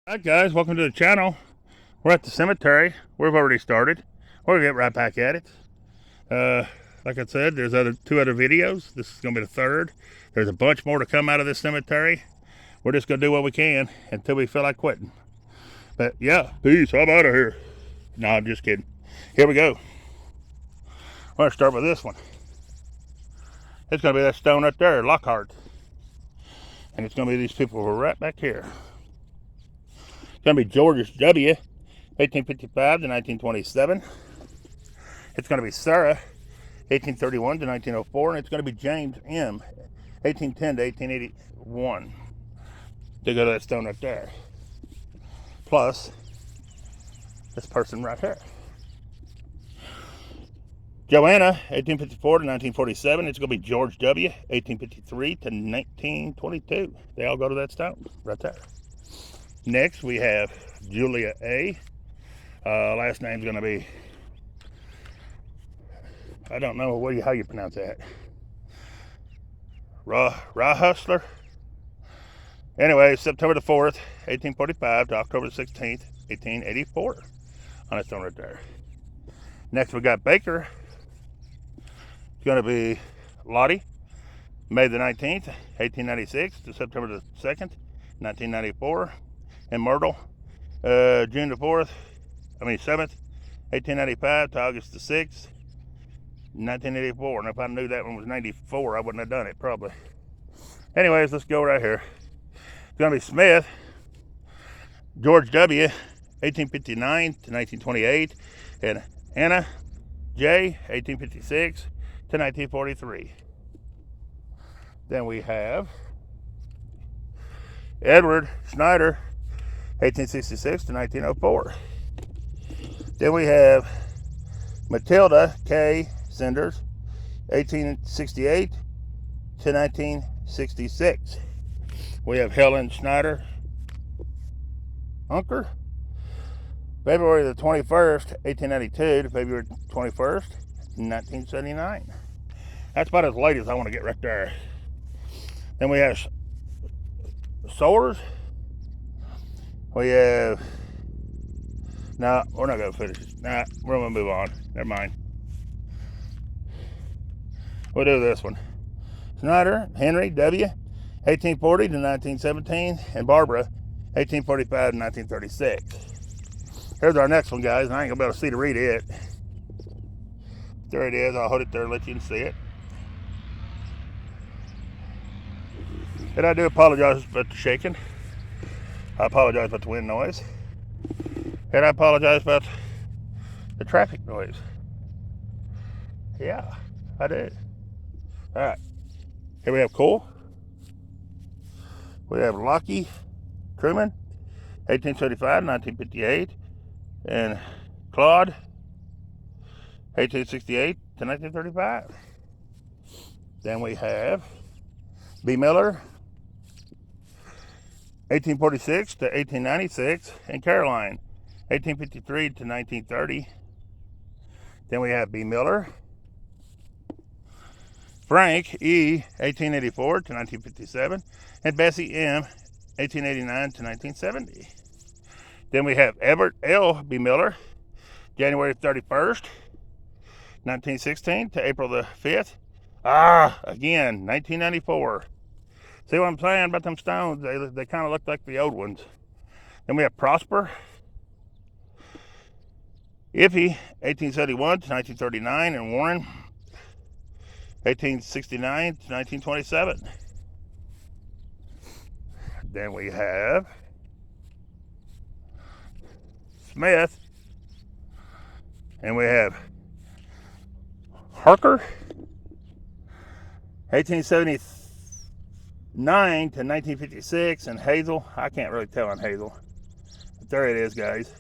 Alright guys, welcome to the channel. We're at the cemetery. We've already started. We're gonna get right back at it. Like I said, there's two other videos. This is gonna be the third. There's a bunch more to come out of this cemetery. We're just gonna do what we can until we feel like quitting. But yeah, peace. I'm out of here. No, I'm just kidding. Here we go. We're gonna start with this one. It's gonna be that stone right there, Lockhart. And it's gonna be these people who are right back here. It's going to be George W., 1855 to 1927. It's going to be Sarah, 1831 to 1904. And it's going to be James M., 1810 to 1881. To go to that stone right there. Plus, this person right here. Joanna, 1854 to 1947. It's going to be George W., 1853 to 1922. They all go to that stone right there. Next, we have Julia A. Last name's going to be, I don't know how you pronounce that. Hustler. Anyway, September the 4th, 1845 to October the 16th, 1884. On that stone right there. Next, we got Baker. It's going to be Lottie, May the 19th, 1896 to September the 2nd, 1994. And Myrtle, June the 7th, 1895 to August the 6th, 1984. And if I knew that one was 94, I wouldn't have done it, probably. Anyways, let's go right here. It's going to be Smith, George W., 1859 to 1928, and Anna J., 1856 to 1943. Then we have Edward Schneider, 1866 to 1904. Then we have Matilda K. Sanders, 1868 to 1966. We have Helen Schneider Unker, February the 21st, 1892 to February 21st, 1979. That's about as late as I want to get right there. Then we have Soares. We have, nah, we're not going to finish it. Nah, we're going to move on. Never mind. We'll do this one. Snyder, Henry W., 1840 to 1917, and Barbara, 1845 to 1936. Here's our next one, guys, and I ain't going to be able to see to read it. There it is. I'll hold it there and let you see it. And I do apologize about the shaking. I apologize about the wind noise. And I apologize about the traffic noise. Yeah, I did. Alright. Here we have Cole. We have Lockie Truman, 1875 1958. And Claude, 1868 to 1935. Then we have B. Miller, 1846 to 1896, and Caroline, 1853 to 1930. Then we have B. Miller, Frank E., 1884 to 1957, and Bessie M., 1889 to 1970. Then we have Everett L. B. Miller, January 31st, 1916 to April the 5th. Again, 1994. See what I'm saying about them stones? They kind of look like the old ones. Then we have Prosper Iffy, 1871 to 1939, and Warren, 1869 to 1927. Then we have Smith, and we have Harker, 1873 9 to 1956, and Hazel. I can't really tell on Hazel, but there it is, guys.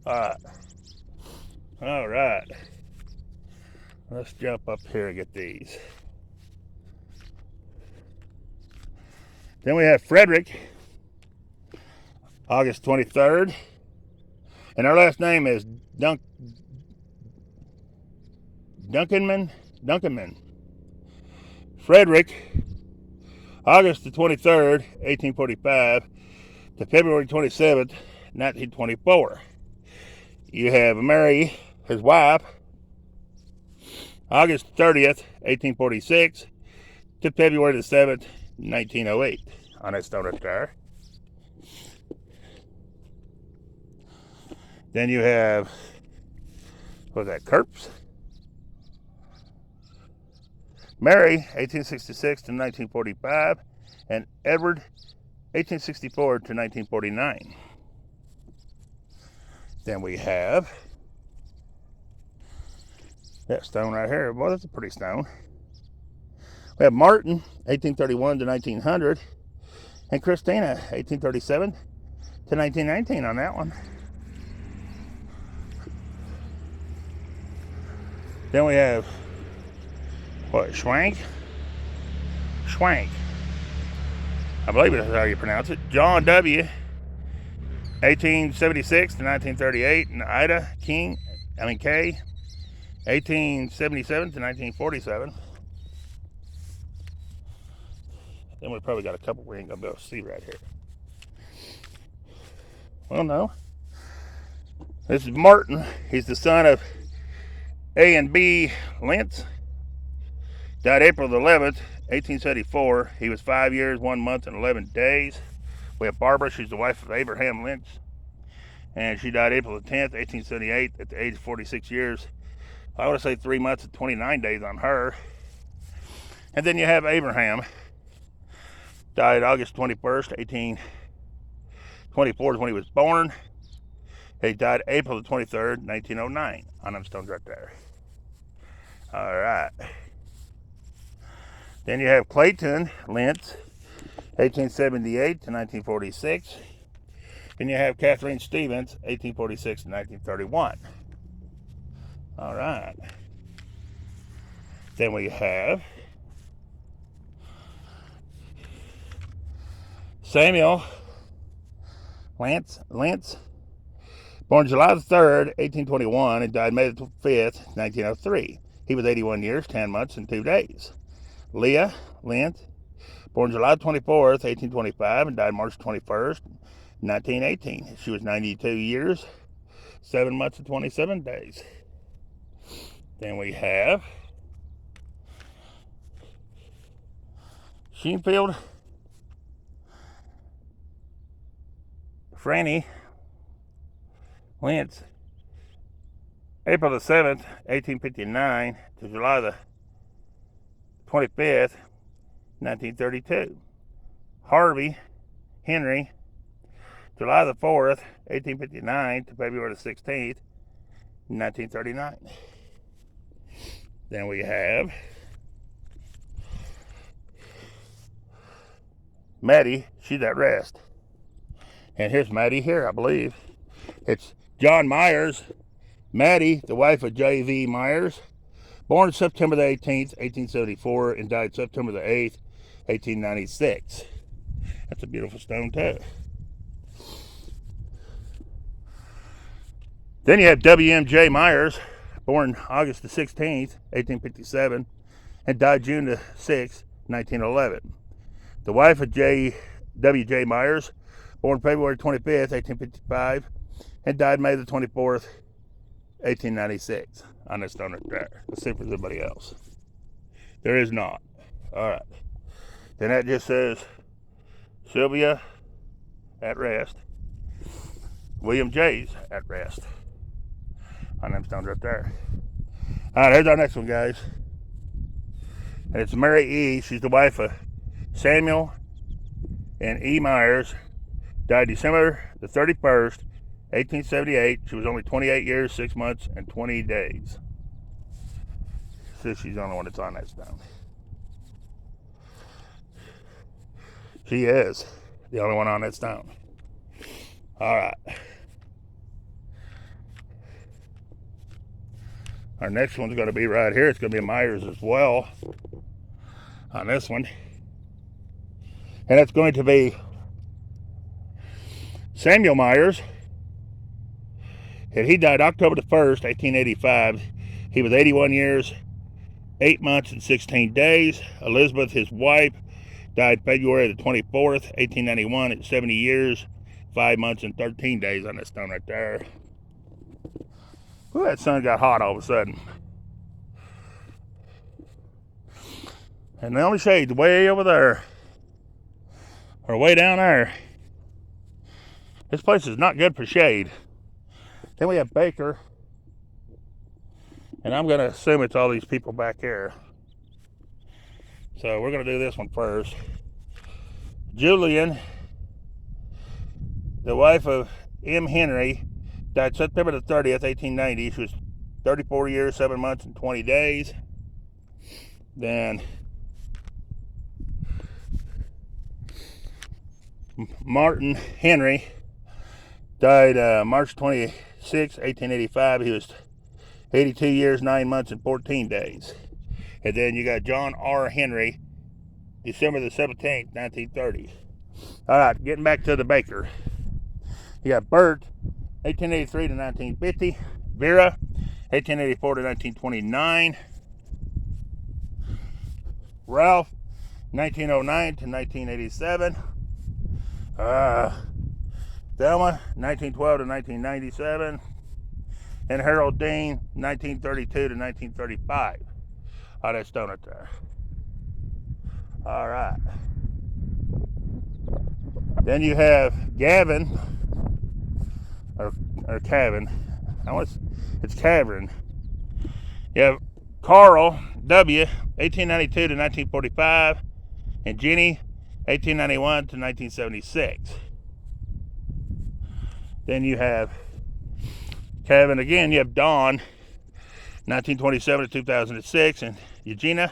All right. Let's jump up here and get these. Then we have Frederick, August 23rd, and our last name is Duncanman. Frederick, August the 23rd, 1845 to to February 27th, 1924. You have Mary, his wife, August 30th, 1846 to February the 7th, 1908 on that stone right there. Then you have, what's that, Kerps? Mary, 1866 to 1945, and Edward, 1864 to 1949. Then we have that stone right here. Well, that's a pretty stone. We have Martin, 1831 to 1900, and Christina, 1837 to 1919 on that one. Then we have, what, Shauck? Shauck. I believe that's how you pronounce it. John W., 1876 to 1938, and Ida Kay, 1877 to 1947. Then we probably got a couple we ain't gonna be able to see right here. Well, no. This is Martin. He's the son of A and B Lentz. Died April 11th, 1874. He was 5 years, 1 month, and 11 days. We have Barbara. She's the wife of Abraham Lentz. And she died April 10th, 1878 at the age of 46 years. I would say 3 months and 29 days on her. And then you have Abraham. Died August 21st, 1824 is when he was born. He died April the 23rd, 1909 on them stones right there. All right. Then you have Clayton Lentz, 1878 to 1946. Then you have Catherine Stevens, 1846 to 1931. All right. Then we have Samuel Lentz, born July the 3rd, 1821, and died May the 5th, 1903. He was 81 years, 10 months, and 2 days. Leah Lentz, born July 24th, 1825, and died March 21st, 1918. She was 92 years, 7 months, and 27 days. Then we have Sheenfield Franny Lentz, April the 7th, 1859 to July the 25th, 1932. Harvey Henry, July the 4th, 1859 to February the 16th, 1939. Then we have Maddie, she's at rest. And here's Maddie here, I believe. It's John Myers. Maddie, the wife of J.V. Myers, born September the 18th, 1874, and died September the 8th, 1896. That's a beautiful stone, too. Then you have W.M.J. Myers, born August the 16th, 1857, and died June the 6th, 1911. The wife of W.J. Myers, born February 25th, 1855, and died May the 24th, 1896. On this stone right there. Let's see if there's anybody else. There is not. All right. Then that just says Sylvia at rest. William J's at rest. On them stones right there. All right, here's our next one, guys. And it's Mary E. She's the wife of Samuel and E. Myers. Died December the 31st, 1878. She was only 28 years, 6 months, and 20 days. So she's the only one that's on that stone. She is the only one on that stone. All right. Our next one's going to be right here. It's going to be Myers as well on this one. And it's going to be Samuel Myers. And he died October the 1st, 1885. He was 81 years, 8 months, and 16 days. Elizabeth, his wife, died February the 24th, 1891 at 70 years, 5 months and 13 days on that stone right there. Ooh, that sun got hot all of a sudden. And the only shade's way over there. Or way down there. This place is not good for shade. Then we have Baker. And I'm going to assume it's all these people back here. So we're going to do this one first. Julian, the wife of M. Henry, died September the 30th, 1890. She was 34 years, 7 months, and 20 days. Then Martin Henry died March 26, 1885. He was 82 years, 9 months, and 14 days. And then you got John R. Henry, December the 17th, 1930. All right, getting back to the Baker. You got Bert, 1883 to 1950. Vera, 1884 to 1929. Ralph, 1909 to 1987. Thelma, 1912 to 1997. And Harold Dean, 1932 to 1935. Oh, that stone right there. All right. Then you have Gavin, or Cavin. It's Cavern. You have Carl W, 1892 to 1945, and Jenny, 1891 to 1976. Then you have Kevin again. You have Dawn, 1927 to 2006, and Eugenia,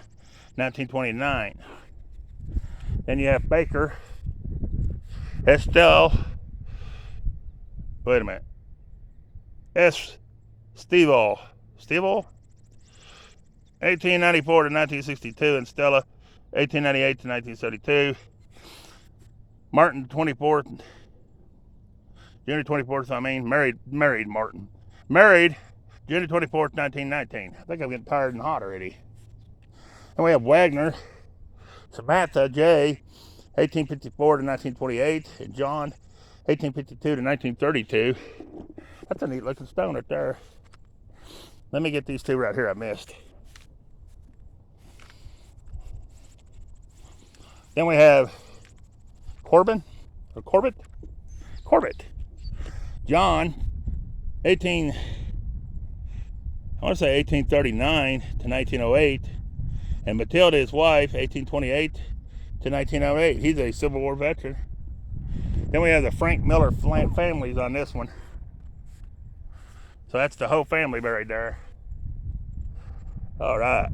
1929. Then you have Baker, Estelle. Wait a minute. Stevel, 1894 to 1962, and Stella, 1898 to 1972. Martin, 24th, June 24th, married Martin. Married June 24th, 1919. I think I'm getting tired and hot already. And we have Wagner, Samantha J, 1854 to 1928, and John, 1852 to 1932. That's a neat looking stone right there. Let me get these two right here I missed. Then we have Corbett. John, 1839 to 1908, and Matilda, his wife, 1828 to 1908. He's a Civil War veteran. Then we have the Frank Miller families on this one. So that's the whole family buried there. All right.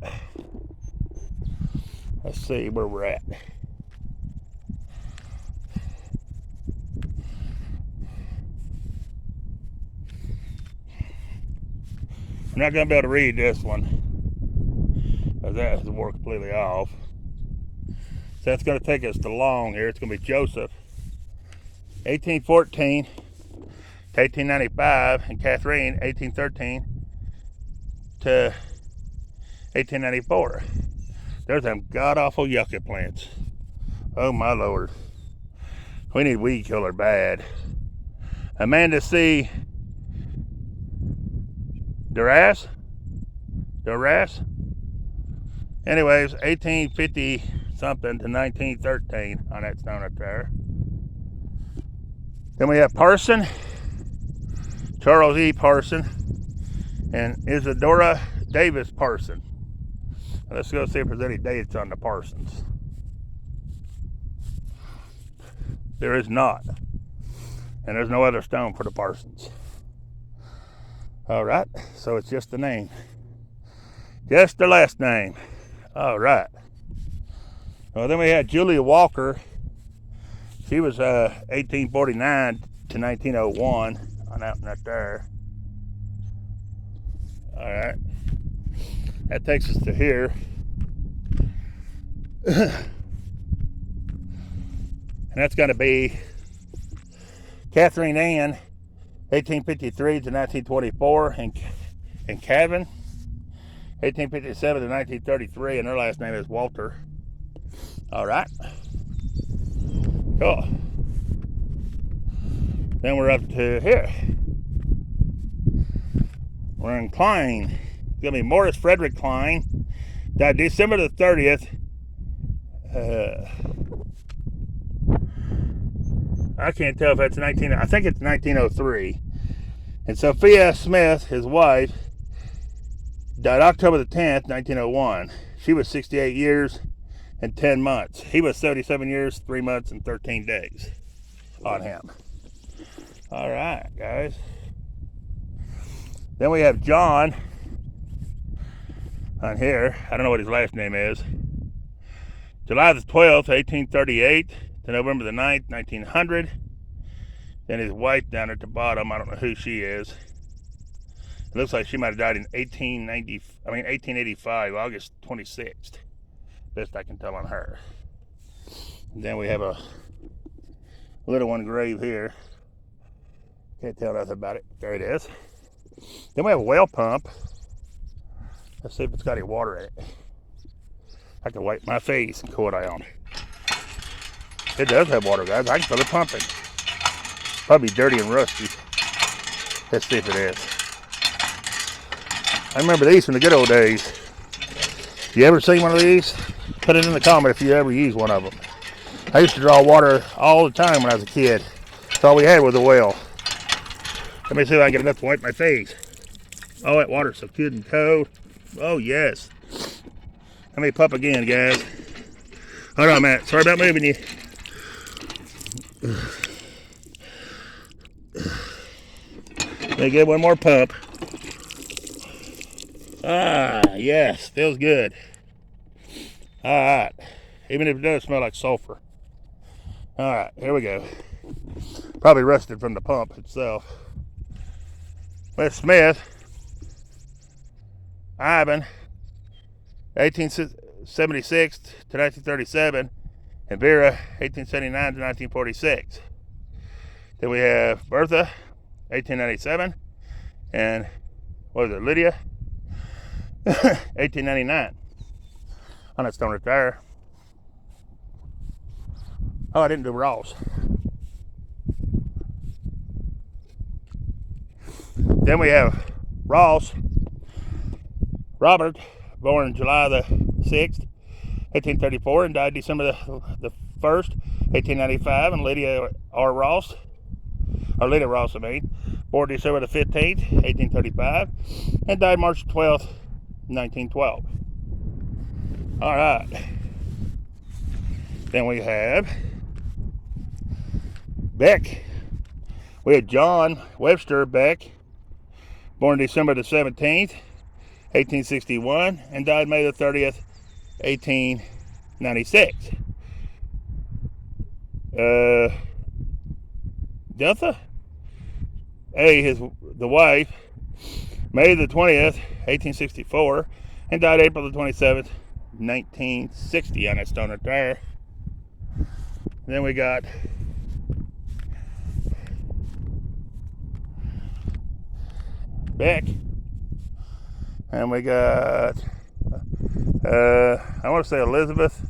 Let's see where we're at. I'm not going to be able to read this one, because that has worked completely off. So that's going to take us to long here. It's going to be Joseph, 1814 to 1895, and Catherine, 1813 to 1894. There's them god-awful yucca plants. Oh my Lord. We need weed killer bad. Amanda C. Duras. Anyways, 1850 something to 1913 on that stone right there. Then we have Parson, Charles E. Parson, and Isadora Davis Parson. Now let's go see if there's any dates on the Parsons. There is not. And there's no other stone for the Parsons. All right, so it's just the name. Just the last name. All right. Well, then we had Julia Walker. She was 1849 to 1901 on that one right there. All right. That takes us to here. And that's going to be Catherine Ann, 1853 to 1924, and Kevin, 1857 to 1933, and her last name is Walter. All right. Cool. Then we're up to here. We're in Klein. It's going to be Morris Frederick Klein. Died December the 30th. I can't tell if that's I think it's 1903. And Sophia Smith, his wife, died October the 10th, 1901. She was 68 years and 10 months. He was 77 years, 3 months, and 13 days on him. All right, guys. Then we have John on here. I don't know what his last name is. July the 12th, 1838 to November the 9th, 1900. Then his wife down at the bottom, I don't know who she is. It looks like she might have died in 1885, August 26th. Best I can tell on her. And then we have a little one grave here. Can't tell nothing about it. There it is. Then we have a well pump. Let's see if it's got any water in it. I can wipe my face and cool it on. It does have water, guys. I can feel it pumping. Probably dirty and rusty. Let's see if it is. I remember these from the good old days. You ever seen one of these? Put it in the comment if you ever use one of them. I used to draw water all the time when I was a kid. That's all we had was a well. Let me see if I can get enough to wipe my face. Oh, that water's so good and cold. Oh, yes. Let me pump again, guys. Hold on, Matt. Sorry about moving you. Let me get one more pump. Ah, yes. Feels good. All right. Even if it does smell like sulfur. All right. Here we go. Probably rusted from the pump itself. Wes Smith. Ivan. 1876 to 1937. And Vera. 1879 to 1946. Then we have Bertha. 1897. And what was it? Lydia. 1899. On that stone right there. Oh, I didn't do Ross. Then we have Ross. Robert, born July the 6th, 1834, and died December the 1st, 1895. And Lydia R. Ross, or Lydia Ross, born December the 15th, 1835, and died March 12th, 1912. All right. Then we have Beck. We have John Webster Beck, born December the 17th, 1861, and died May the 30th, 1896. Delta? The wife, May the 20th, 1864, and died April the 27th, 1960 on that stone right there. And then we got Beck. And we got, I want to say Elizabeth,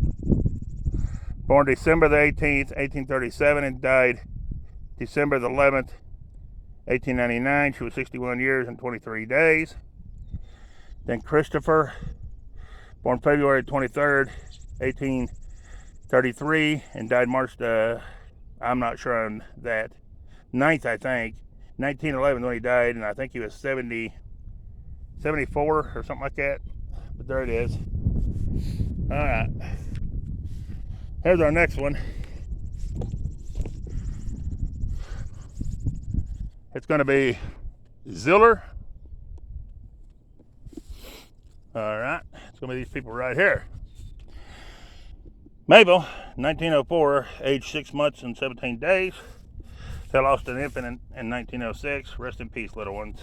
born December the 18th, 1837, and died December the 11th, 1899. She was 61 years and 23 days. Then Christopher, born February 23rd, 1833, and died March the, I'm not sure on that, 9th, I think, 1911 when he died, and I think he was 74 or something like that. But there it is. All right. Here's our next one. It's going to be Ziller. All right. It's going to be these people right here. Mabel, 1904, age 6 months and 17 days. They lost an infant in 1906. Rest in peace, little ones.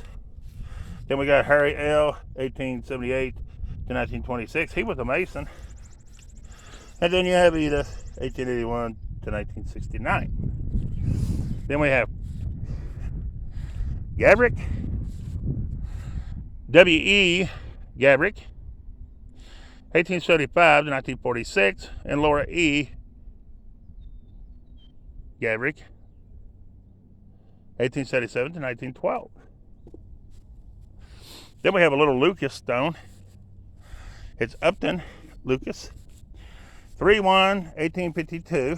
Then we got Harry L., 1878 to 1926. He was a Mason. And then you have Edith, 1881 to 1969. Then we have Gabrick, W.E. Gabrick, 1875 to 1946. And Laura E. Gabrick, 1877 to 1912. Then we have a little Lucas stone. It's Upton Lucas, 3-1, 1852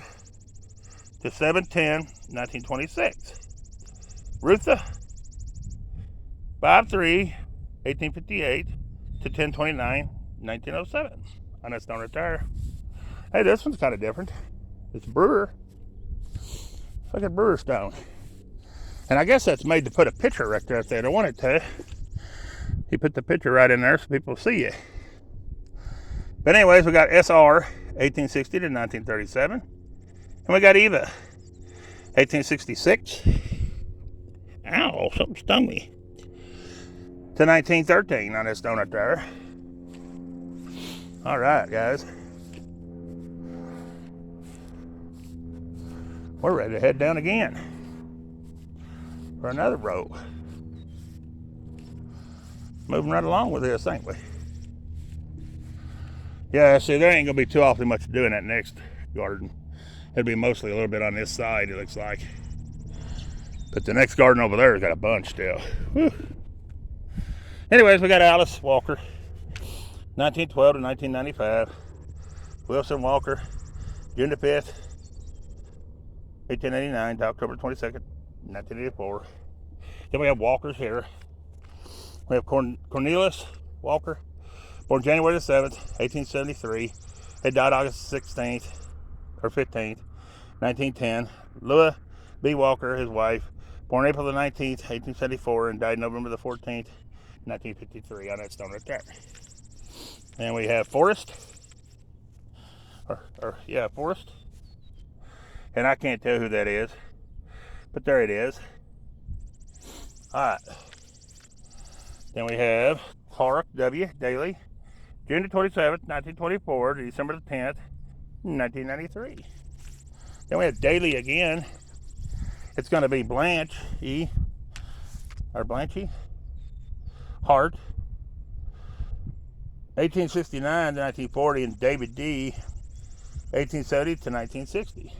to 7-10, 1926. Rutha, 5-3, 1858 to 10-29, 1907. On that stone right there. Hey, this one's kind of different. It's Brewer. Look at Brewer stone. And I guess that's made to put a picture right there if they don't want it to. He put the picture right in there so people see it. But anyways, we got SR, 1860 to 1937. And we got Eva, 1866. Ow, something stung me. To 1913 on this stone right there. All right, guys. We're ready to head down again for another row. Moving right along with this, ain't we? Yeah, see, there ain't gonna be too awfully much to do in that next garden. It'll be mostly a little bit on this side, it looks like. But the next garden over there has got a bunch still. Whew. Anyways, we got Alice Walker, 1912 to 1995. Wilson Walker, June the 5th, 1889 to October 22nd, 1984. Then we have Walkers here. We have Cornelius Walker, born January the 7th, 1873. He died August 16th, or 15th, 1910. Louis B. Walker, his wife, born April the 19th, 1874, and died November the 14th, 1953, on that stone right there. And we have Forrest, Forrest. And I can't tell who that is, but there it is. All right. Then we have Clark W. Daly, June the 27th, 1924 to December the 10th, 1993. Then we have Daly again. It's going to be Blanche E. or Blanchy Hart, 1869 to 1940, and David D. 1870 to 1960.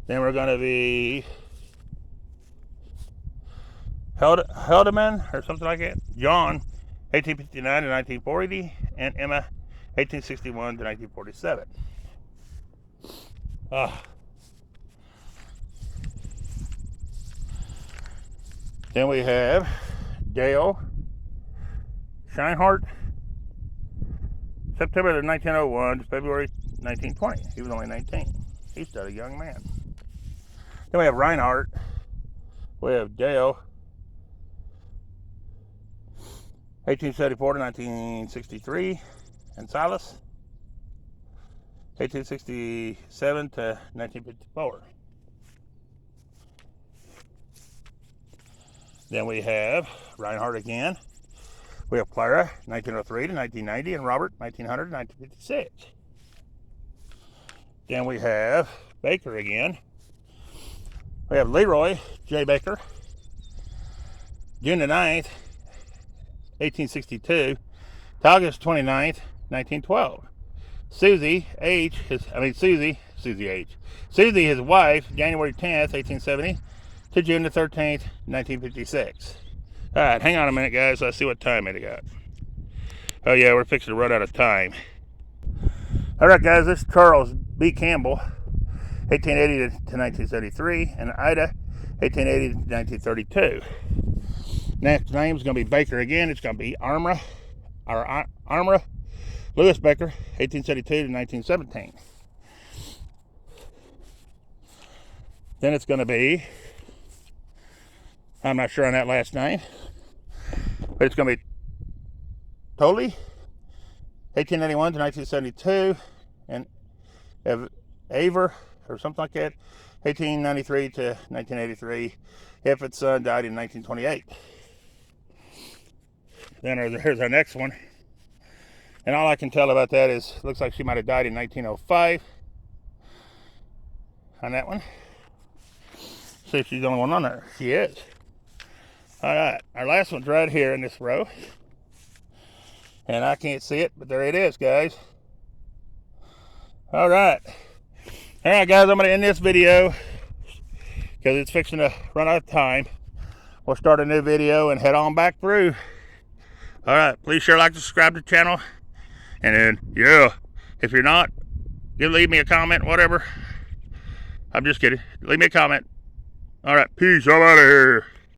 Then we're going to be Heldeman or something like that. John, 1859 to 1940, and Emma, 1861 to 1947. Then we have Dale Scheinhardt, September 1901 to February 1920. He was only 19. He's still a young man. Then we have Reinhardt. We have Dale, 1874 to 1963, and Silas, 1867 to 1954. Then we have Reinhardt again. We have Clara, 1903 to 1990, and Robert, 1900 to 1956. Then we have Baker again. We have Leroy J. Baker, June the 9th, 1862 to August 29th, 1912. Susie H., Susie, his wife, January 10th, 1870 to June the 13th, 1956. All right, hang on a minute, guys. Let's see what time it got. Oh, yeah, we're fixing to run out of time. All right, guys, this is Charles B. Campbell, 1880 to 1973, and Ida, 1880 to 1932. Next name is going to be Baker again. It's going to be Armra Lewis Baker, 1872 to 1917. Then it's going to be, I'm not sure on that last name, but it's going to be Tolley, 1891 to 1972, and Aver, or something like that, 1893 to 1983. Iffat's son died in 1928. Then here's our next one. And all I can tell about that is, looks like she might have died in 1905 on that one. See if she's the only one on there. She is. All right, our last one's right here in this row. And I can't see it, but there it is, guys. All right. All right, guys, I'm going to end this video because it's fixing to run out of time. We'll start a new video and head on back through. All right, please share, like, subscribe to the channel. And then, yeah, if you're not, you leave me a comment, whatever. I'm just kidding. Leave me a comment. All right, peace. I'm out of here.